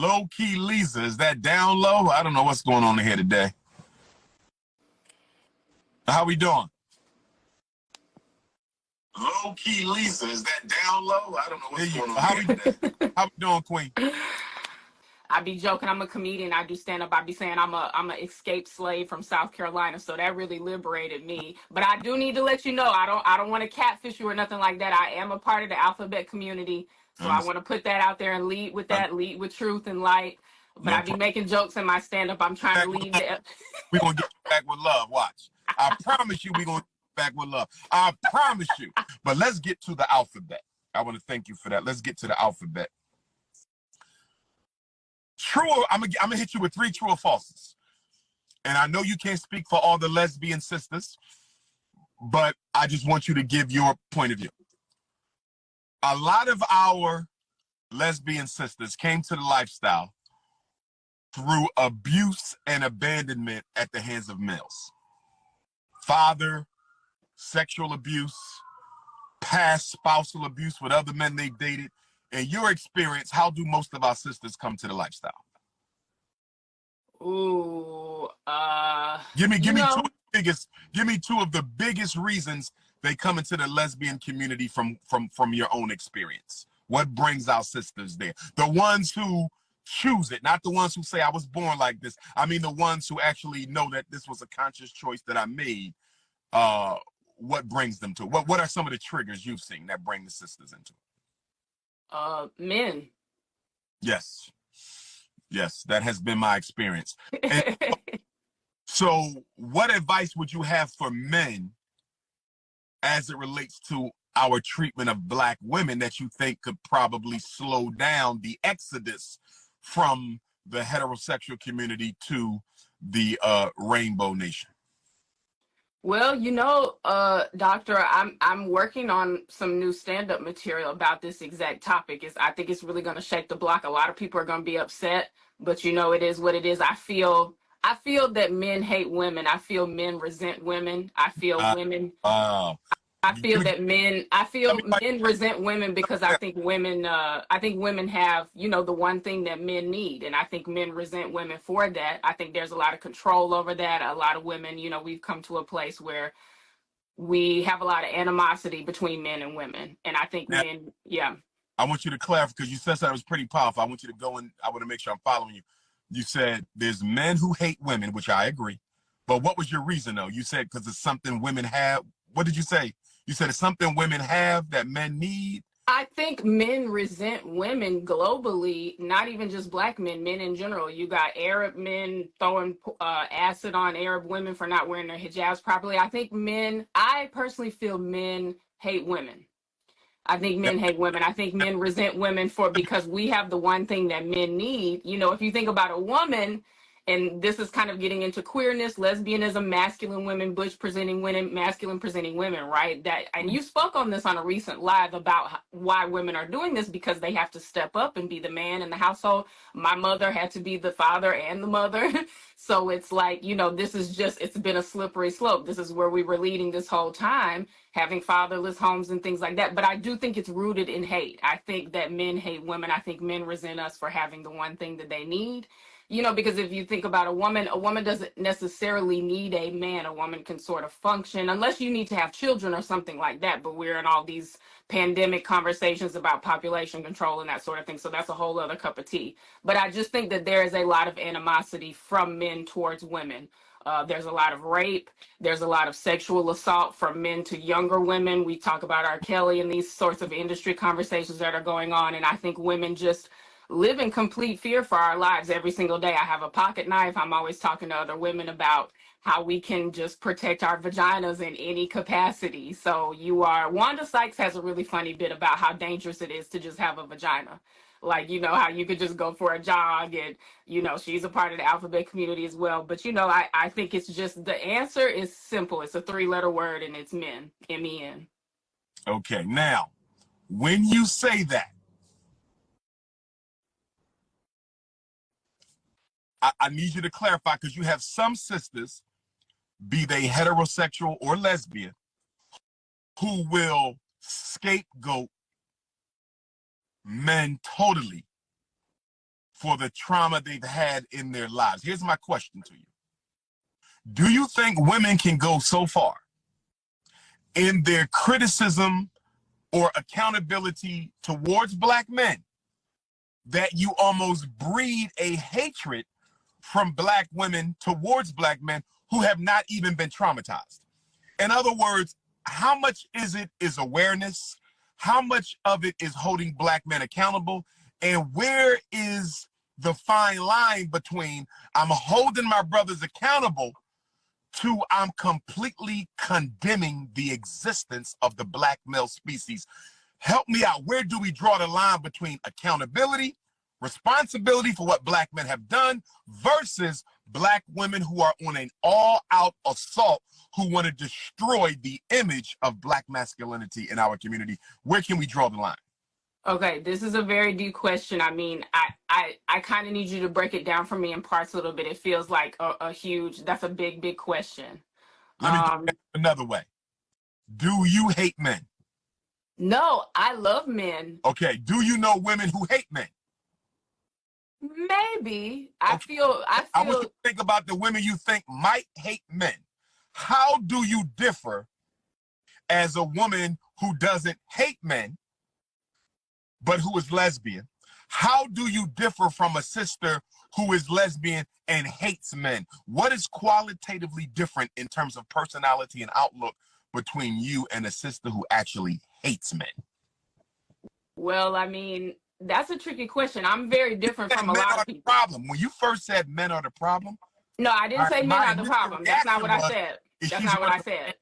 Low key Lisa, is that down low? I don't know what's going on here today. How we doing? Low key Lisa, is that down low? I don't know what's going on. How we doing, Queen? I be joking. I'm a comedian. I do stand up. I be saying I'm a escaped slave from South Carolina. So that really liberated me. But I do need to let you know I don't want to catfish you or nothing like that. I am a part of the alphabet community. So I want to put that out there and lead with that. Lead with truth and light. But I be making jokes in my stand up. I'm trying to lead that. We're gonna get you back with love. Watch. I promise you we're gonna get you back with love. I promise you. But let's get to the alphabet. I want to thank you for that. Let's get to the alphabet. True, I'm gonna hit you with 3 true or falses. And I know you can't speak for all the lesbian sisters, but I just want you to give your point of view. A lot of our lesbian sisters came to the lifestyle through abuse and abandonment at the hands of males. Father, sexual abuse, past spousal abuse with other men they dated. In your experience, how do most of our sisters come to the lifestyle? Ooh, give me two of the biggest reasons they come into the lesbian community from your own experience. What brings our sisters there? The ones who choose it, not the ones who say I was born like this. I mean the ones who actually know that this was a conscious choice that I made. What brings them to it? What are some of the triggers you've seen that bring the sisters into it? Men. Yes, that has been my experience. And so what advice would you have for men as it relates to our treatment of Black women that you think could probably slow down the exodus from the heterosexual community to the Rainbow Nation? Well, Doctor, I'm working on some new stand-up material about this exact topic. I think it's really going to shake the block. A lot of people are going to be upset, but it is what it is. I feel that men hate women. I feel men resent women. I feel women. I feel that men resent women because I think women have, the one thing that men need. And I think men resent women for that. I think there's a lot of control over that. A lot of women, we've come to a place where we have a lot of animosity between men and women. And I think men, yeah. I want you to clarify, because you said that was pretty powerful. I want you to go and I want to make sure I'm following you. You said there's men who hate women, which I agree. But what was your reason, though? You said because it's something women have. What did you say? You said it's something women have that men need? I think men resent women globally, not even just Black men, men in general. You got Arab men throwing acid on Arab women for not wearing their hijabs properly. I personally feel men hate women. I think men hate women. I think men resent women because we have the one thing that men need. If you think about a woman, and this is kind of getting into queerness, lesbianism, masculine women, butch presenting women, masculine presenting women, right? And you spoke on this on a recent live about why women are doing this, because they have to step up and be the man in the household. My mother had to be the father and the mother. So it's like, it's been a slippery slope. This is where we were leading this whole time, having fatherless homes and things like that. But I do think it's rooted in hate. I think that men hate women. I think men resent us for having the one thing that they need. Because if you think about a woman doesn't necessarily need a man. A woman can sort of function, unless you need to have children or something like that. But we're in all these pandemic conversations about population control and that sort of thing. So that's a whole other cup of tea. But I just think that there is a lot of animosity from men towards women. There's a lot of rape. There's a lot of sexual assault from men to younger women. We talk about R. Kelly and these sorts of industry conversations that are going on. And I think women just live in complete fear for our lives every single day. I have a pocket knife. I'm always talking to other women about how we can just protect our vaginas in any capacity. So Wanda Sykes has a really funny bit about how dangerous it is to just have a vagina. Like, how you could just go for a jog and, she's a part of the alphabet community as well. But, I think it's just, the answer is simple. It's a 3-letter word and it's men, M-E-N. Okay. Now, when you say that, I need you to clarify, because you have some sisters, be they heterosexual or lesbian, who will scapegoat men totally for the trauma they've had in their lives. Here's my question to you. Do you think women can go so far in their criticism or accountability towards black men that you almost breed a hatred from black women towards black men who have not even been traumatized? In other words, how much is awareness? How much of it is holding black men accountable? And where is the fine line between I'm holding my brothers accountable to I'm completely condemning the existence of the black male species? Help me out. Where do we draw the line between accountability, responsibility for what black men have done versus black women who are on an all-out assault who want to destroy the image of black masculinity in our community? Where can we draw the line? Okay, this is a very deep question. I mean, I kind of need you to break it down for me in parts a little bit. It feels like that's a big question. Let me put it another way. Do you hate men? No, I love men. Okay. Do you know women who hate men? Maybe. I Okay. feel I want you to think about the women you think might hate men. How do you differ as a woman who doesn't hate men, but who is lesbian? How do you differ from a sister who is lesbian and hates men? What is qualitatively different in terms of personality and outlook between you and a sister who actually hates men? Well, I mean, that's a tricky question. I'm very different from a lot of people. Problem. When you first said men are the problem. No, I didn't say men are the problem. That's not what I said. That's not what I said.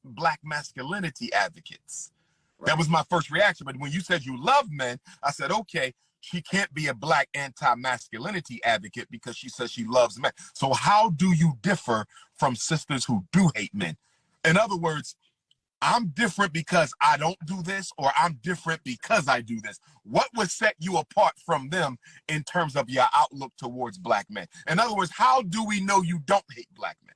Black masculinity advocates. Right. That was my first reaction. But when you said you love men, I said, okay, she can't be a black anti-masculinity advocate because she says she loves men. So how do you differ from sisters who do hate men? In other words, I'm different because I don't do this, or I'm different because I do this. What would set you apart from them in terms of your outlook towards black men? In other words, how do we know you don't hate black men?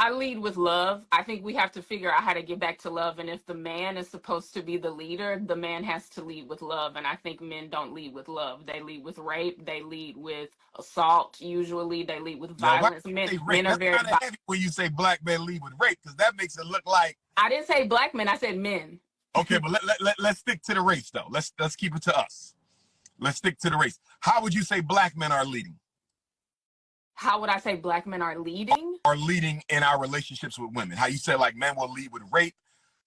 I lead with love. I think we have to figure out how to get back to love. And if the man is supposed to be the leader, the man has to lead with love. And I think men don't lead with love. They lead with rape. They lead with assault. Usually they lead with violence. Men are very heavy when you say black men lead with rape, because that makes it look like. I didn't say black men. I said men. Okay, but let's stick to the race, though. Let's keep it to us. Let's stick to the race. How would you say black men are leading? How would I say black men are leading? Are leading in our relationships with women. How you say like men will lead with rape.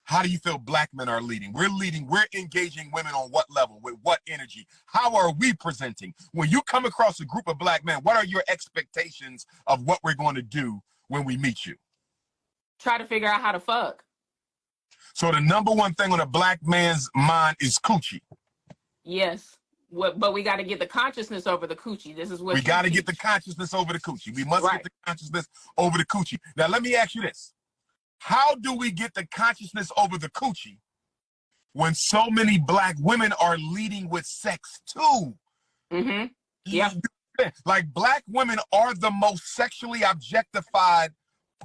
How do you feel black men are leading? We're engaging women on what level, with what energy? How are we presenting? When you come across a group of black men, what are your expectations of what we're going to do when we meet you? Try to figure out how to fuck. So the number one thing on a black man's mind is coochie. Yes. But we got to get the consciousness over the coochie. This is what we got to get the consciousness over the coochie. We must get the consciousness over the coochie. Now, let me ask you this. How do we get the consciousness over the coochie when so many black women are leading with sex too? Mm-hmm. Yeah. Like black women are the most sexually objectified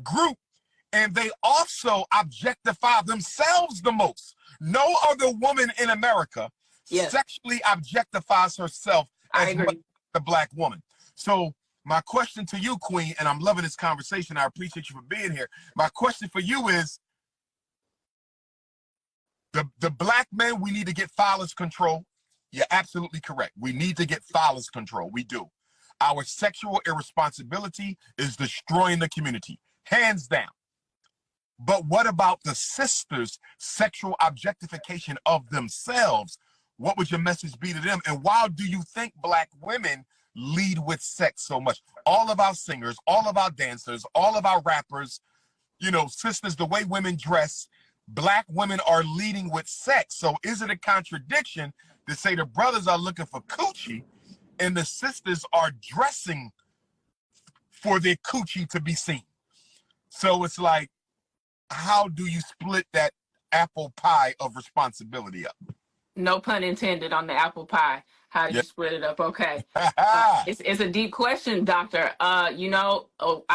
group, and they also objectify themselves the most. No other woman in America sexually objectifies herself as much as the black woman. So my question to you, Queen, and I'm loving this conversation. I appreciate you for being here. My question for you is, the black men, we need to get phallus control. You're absolutely correct. We need to get phallus control. We do. Our sexual irresponsibility is destroying the community, hands down. But what about the sisters' sexual objectification of themselves? What would your message be to them? And why do you think black women lead with sex so much? All of our singers, all of our dancers, all of our rappers, you know, sisters, the way women dress, black women are leading with sex. So is it a contradiction to say the brothers are looking for coochie and the sisters are dressing for their coochie to be seen? So it's like, how do you split that apple pie of responsibility up? No pun intended on the apple pie. How did Yeah. you split it up? Okay. It's a deep question, Doctor. I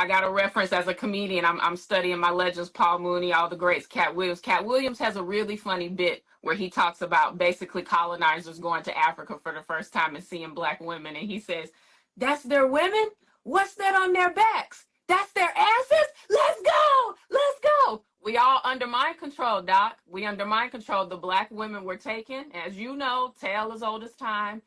got a reference as a comedian. I'm studying my legends, Paul Mooney, all the greats, Cat Williams. Cat Williams has a really funny bit where he talks about basically colonizers going to Africa for the first time and seeing black women, and he says, "That's their women. What's that on their backs? That's their asses. Let's go. Let's go." We all under mind control, Doc. We under mind control. The black women were taken, as you know, tale as old as time.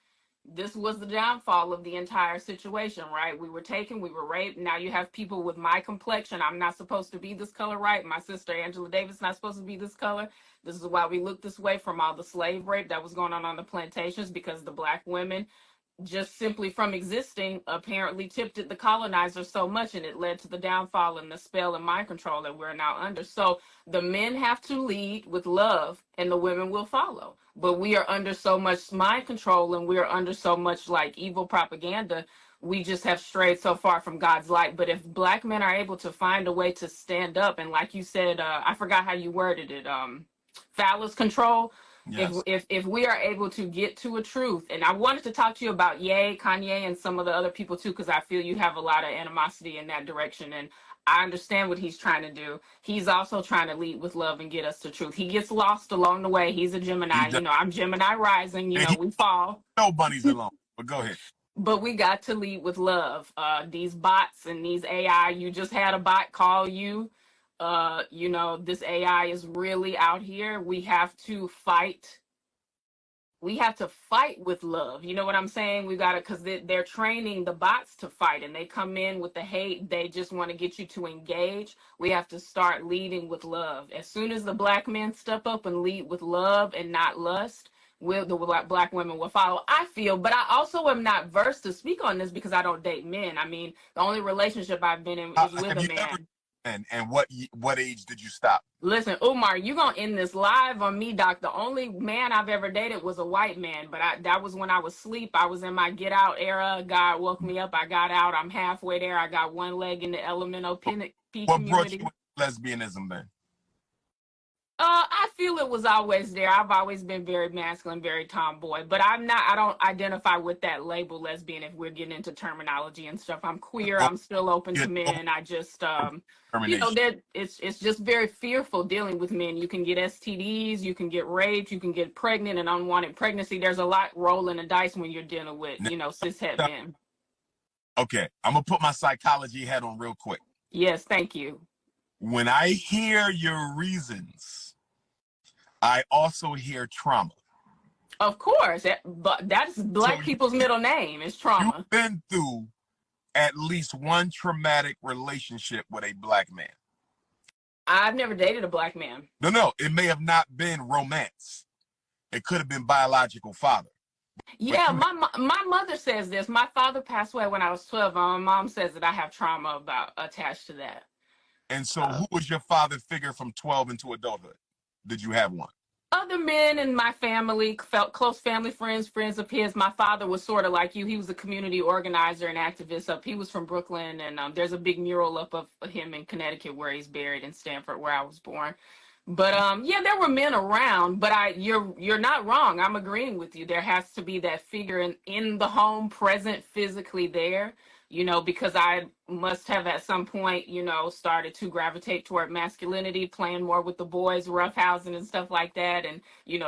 This was the downfall of the entire situation, right? We were taken, we were raped. Now you have people with my complexion. I'm not supposed to be this color, right? My sister Angela Davis not supposed to be this color. This is why we look this way from all the slave rape that was going on the plantations, because the black women, just simply from existing, apparently tipped at the colonizers so much, and it led to the downfall and the spell and mind control that we're now under. So the men have to lead with love and the women will follow. But we are under so much mind control and we are under so much like evil propaganda. We just have strayed so far from God's light. But if black men are able to find a way to stand up, and like you said, I forgot how you worded it, phallus control, Yes. if we are able to get to a truth. And I wanted to talk to you about Kanye and some of the other people too, because I feel you have a lot of animosity in that direction, and I understand what he's trying to do. He's also trying to lead with love and get us to truth. He gets lost along the way. He's a He Gemini, does. I'm Gemini rising, And he we fall. no bunnies alone. But go ahead. But we got to lead with love. These bots and these AI, you just had a bot call you. This AI is really out here. We have to fight. We have to fight with love. You know what I'm saying? We got to, because they're training the bots to fight, and they come in with the hate. They just want to get you to engage. We have to start leading with love. As soon as the black men step up and lead with love and not lust, the black women will follow, I feel. But I also am not versed to speak on this because I don't date men. I mean, the only relationship I've been in is with Have a you ever? man. And what age did you stop? Listen, Umar, you gonna end this live on me, Doc. The only man I've ever dated was a white man, but that was when I was asleep. I was in my get out era. God woke me up. I got out. I'm halfway there. I got one leg in the elemental P What brought you community. to lesbianism then? I feel it was always there. I've always been very masculine, very tomboy, but I don't identify with that label lesbian if we're getting into terminology and stuff. I'm queer. Well, I'm still open you to had no men. I just, discrimination. that it's just very fearful dealing with men. You can get STDs, you can get raped, you can get pregnant and unwanted pregnancy. There's a lot rolling the dice when you're dealing with, cishet men. Okay, I'm gonna put my psychology hat on real quick. Yes, thank you. When I hear your reasons, I also hear trauma. Of course, but that's black people's middle name is trauma. You've been through at least one traumatic relationship with a black man. I've never dated a black man. No, it may have not been romance. It could have been biological father. Yeah, my mother says this. My father passed away when I was 12. My mom says that I have trauma attached to that. And so who was your father figure from 12 into adulthood? Did you have one? Other men in my family, felt close family friends of his. My father was sort of like you. He was a community organizer and activist. He was from Brooklyn, and there's a big mural up of him in Connecticut where he's buried, in Stamford, where I was born. But yeah, there were men around, but you're not wrong. I'm agreeing with you. There has to be that figure in the home, present, physically there, because I must have at some point, started to gravitate toward masculinity, playing more with the boys, roughhousing and stuff like that. And,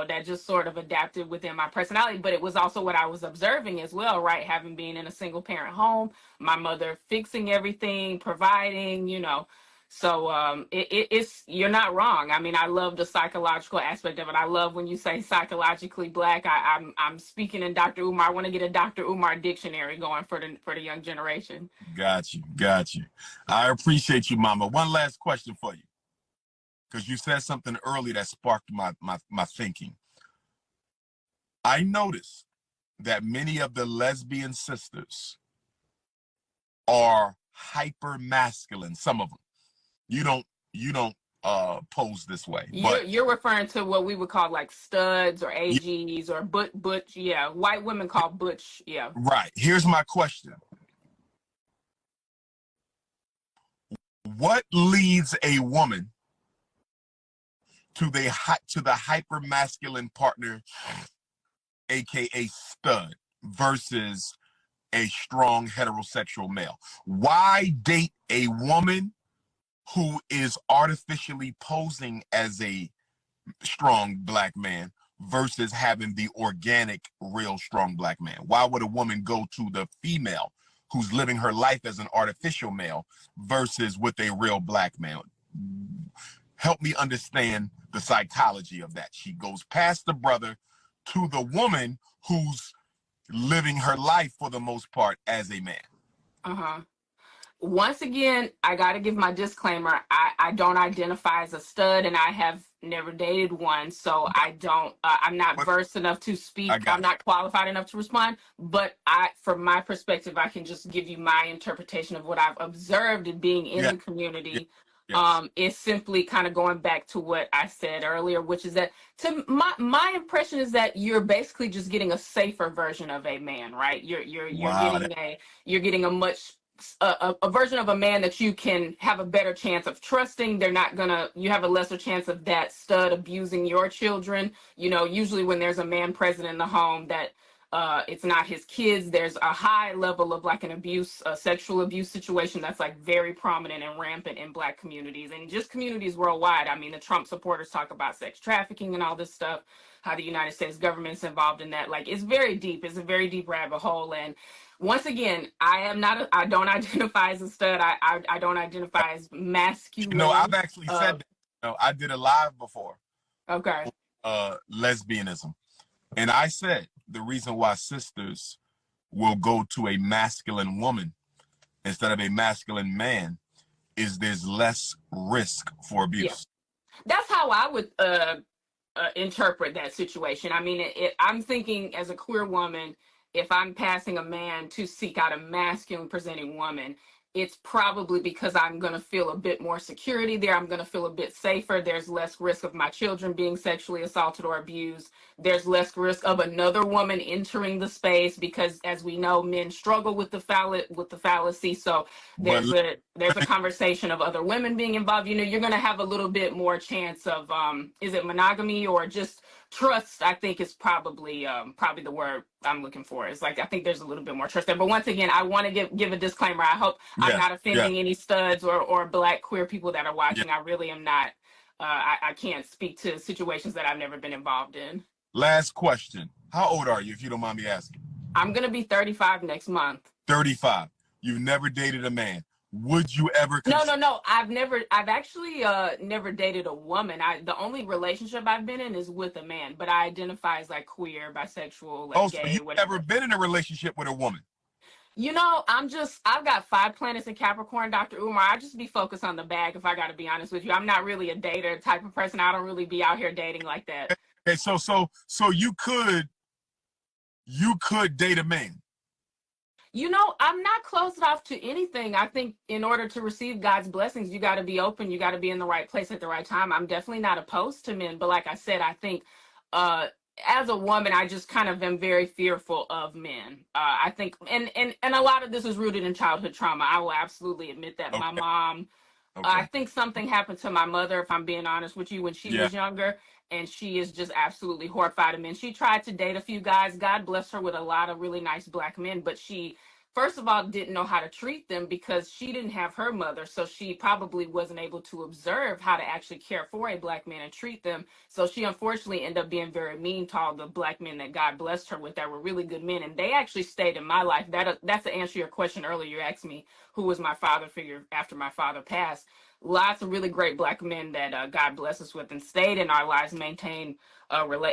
that just sort of adapted within my personality. But it was also what I was observing as well, right? Having been in a single parent home, my mother fixing everything, providing, So it's you're not wrong. I mean, I love the psychological aspect of it. I love when you say psychologically black. I'm speaking in Dr. Umar. I want to get a Dr. Umar dictionary going for the young generation. Got you. I appreciate you, Mama. One last question for you, because you said something early that sparked my thinking. I noticed that many of the lesbian sisters are hyper masculine. Some of them. You don't pose this way. You're referring to what we would call like studs or AGs or butch, yeah. White women call butch, yeah. Right. Here's my question. What leads a woman to the hyper masculine partner, aka stud? versus a strong heterosexual male? Why date a woman who is artificially posing as a strong black man versus having the organic, real strong black man? Why would a woman go to the female who's living her life as an artificial male versus with a real black man? Help me understand the psychology of that. She goes past the brother to the woman who's living her life for the most part as a man. Uh-huh. Once again, I got to give my disclaimer. I don't identify as a stud, and I have never dated one, so I don't. I'm not versed enough to speak. I'm not qualified enough to respond. But from my perspective, I can just give you my interpretation of what I've observed in being in the community. Yes. It's simply kind of going back to what I said earlier, which is that to my impression is that you're basically just getting a safer version of a man, right? You're getting a much a version of a man that you can have a better chance of trusting. You have a lesser chance of that stud abusing your children. You know, usually when there's a man present in the home that it's not his kids, there's a high level of like a sexual abuse situation that's like very prominent and rampant in Black communities and just communities worldwide. I mean, the Trump supporters talk about sex trafficking and all this stuff, how the United States government's involved in that. Like, it's very deep. It's a very deep rabbit hole. And once again, I don't identify as a stud. I don't identify as masculine. No, I've actually said that. I did a live before. Okay. Lesbianism. And I said the reason why sisters will go to a masculine woman instead of a masculine man is there's less risk for abuse. Yeah. That's how I would interpret that situation. I mean, I'm thinking as a queer woman, if I'm passing a man to seek out a masculine presenting woman, it's probably because I'm going to feel a bit more security there. I'm going to feel a bit safer. There's less risk of my children being sexually assaulted or abused. There's less risk of another woman entering the space because, as we know, men struggle with the fallacy. So there's a conversation of other women being involved. You know, you're going to have a little bit more chance of is it monogamy or just trust? I think is probably the word I'm looking for. It's like I think there's a little bit more trust there. But once again, I want to give a disclaimer. I hope I'm not offending any studs or Black queer people that are watching. I really am not. I can't speak to situations that I've never been involved in. Last question. How old are you, if you don't mind me asking? I'm going to be 35 next month. 35. You've never dated a man. Would you ever? No. I've actually never dated a woman. The only relationship I've been in is with a man, but I identify as like queer, bisexual, like gay. So you've never been in a relationship with a woman? You know, I've got 5 planets in Capricorn, Dr. Umar. I just be focused on the bag, if I got to be honest with you. I'm not really a dater type of person. I don't really be out here dating like that. Okay, so you could date a man. You know, I'm not closed off to anything. I think in order to receive God's blessings, you got to be open. You got to be in the right place at the right time. I'm definitely not opposed to men, but like I said, I think as a woman, I just kind of am very fearful of men. I think, and a lot of this is rooted in childhood trauma. I will absolutely admit that. Okay. My mom, I think something happened to my mother, if I'm being honest with you, when she was younger. And she is just absolutely horrified of men. She tried to date a few guys. God bless her with a lot of really nice Black men. But she, first of all, didn't know how to treat them because she didn't have her mother. So she probably wasn't able to observe how to actually care for a Black man and treat them. So she unfortunately ended up being very mean to all the Black men that God blessed her with that were really good men. And they actually stayed in my life. That's to answer your question earlier. You asked me who was my father figure after my father passed. Lots of really great Black men that God bless us with and stayed in our lives, maintained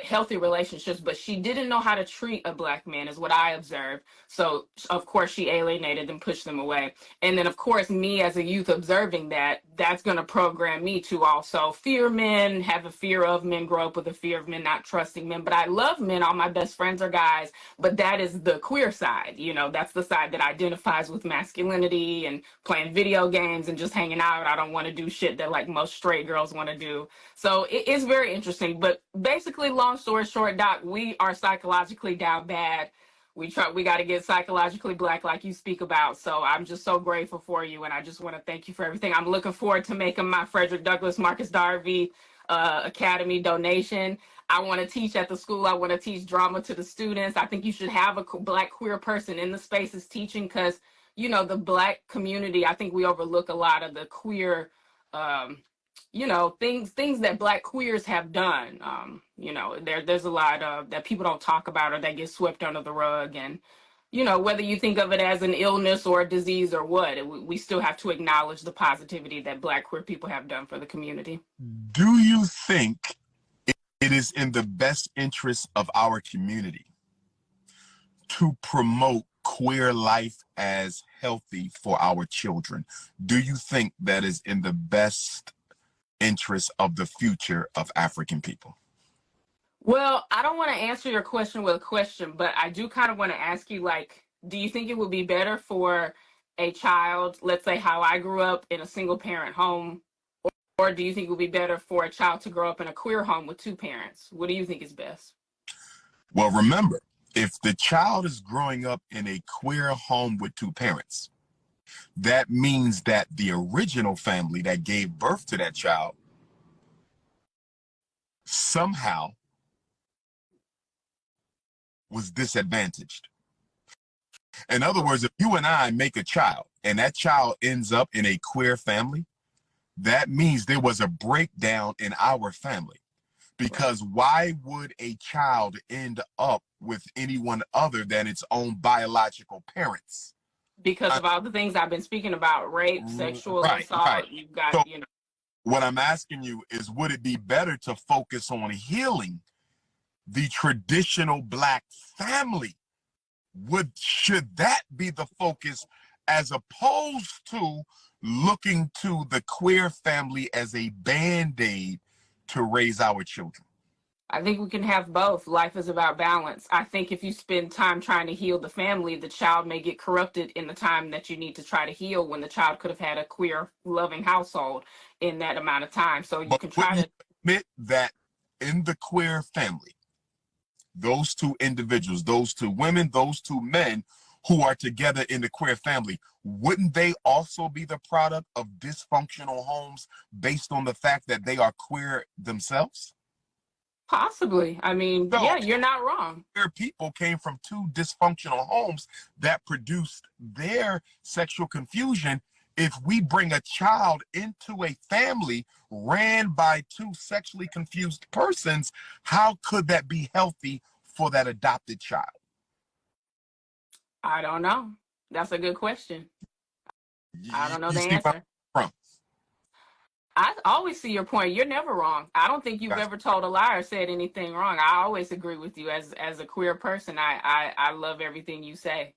healthy relationships, but she didn't know how to treat a Black man is what I observed. So of course she alienated and pushed them away. And then of course me as a youth observing that's going to program me to also fear men, have a fear of men, grow up with a fear of men, not trusting men. But I love men. All my best friends are guys, but that is the queer side. You know, that's the side that identifies with masculinity and playing video games and just hanging out. I don't want to do shit that like most straight girls want to do. So it's very interesting. But basically, long story short, Doc, we are psychologically down bad. We got to get psychologically Black like you speak about. So I'm just so grateful for you. And I just want to thank you for everything. I'm looking forward to making my Frederick Douglass Marcus Garvey Academy donation. I want to teach at the school. I want to teach drama to the students. I think you should have a Black queer person in the spaces teaching, because, you know, the Black community, I think we overlook a lot of the queer, you know, things that Black queers have done. You know, there's a lot of that people don't talk about, or that get swept under the rug. And, you know, whether you think of it as an illness or a disease or what, we still have to acknowledge the positivity that Black queer people have done for the community. Do you think it is in the best interest of our community to promote queer life as healthy for our children? Do you think that is in the best interest of the future of African people? Well, I don't want to answer your question with a question, but I do kind of want to ask you, like, do you think it would be better for a child, let's say how I grew up in a single parent home, or do you think it would be better for a child to grow up in a queer home with two parents? What do you think is best? Well, remember, if the child is growing up in a queer home with two parents, that means that the original family that gave birth to that child somehow was disadvantaged. In other words, if you and I make a child and that child ends up in a queer family, that means there was a breakdown in our family. Because why would a child end up with anyone other than its own biological parents? Because of all the things I've been speaking about, rape, sexual assault, you've got, So you know. what I'm asking you is, would it be better to focus on healing the traditional Black family? Should that be the focus, as opposed to looking to the queer family as a band-aid to raise our children? I think we can have both. Life is about balance. I think if you spend time trying to heal the family, the child may get corrupted in the time that you need to try to heal, when the child could have had a queer, loving household in that amount of time. So you can try to admit that in the queer family, those two individuals, those two women, those two men who are together in the queer family, wouldn't they also be the product of dysfunctional homes based on the fact that they are queer themselves? possibly. I mean, So, yeah, you're not wrong. queer people came from two dysfunctional homes that produced their sexual confusion. If we bring a child into a family ran by two sexually confused persons, how could that be healthy for that adopted child? I don't know. That's a good question. I don't know You the see where answer. I'm from? I always see your point. You're never wrong. I don't think you've ever told a lie or said anything wrong. I always agree with you as a queer person. I love everything you say.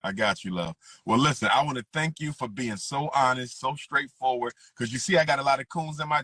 I got you, love. Well, listen, I want to thank you for being so honest, so straightforward, because you see, I got a lot of coons in my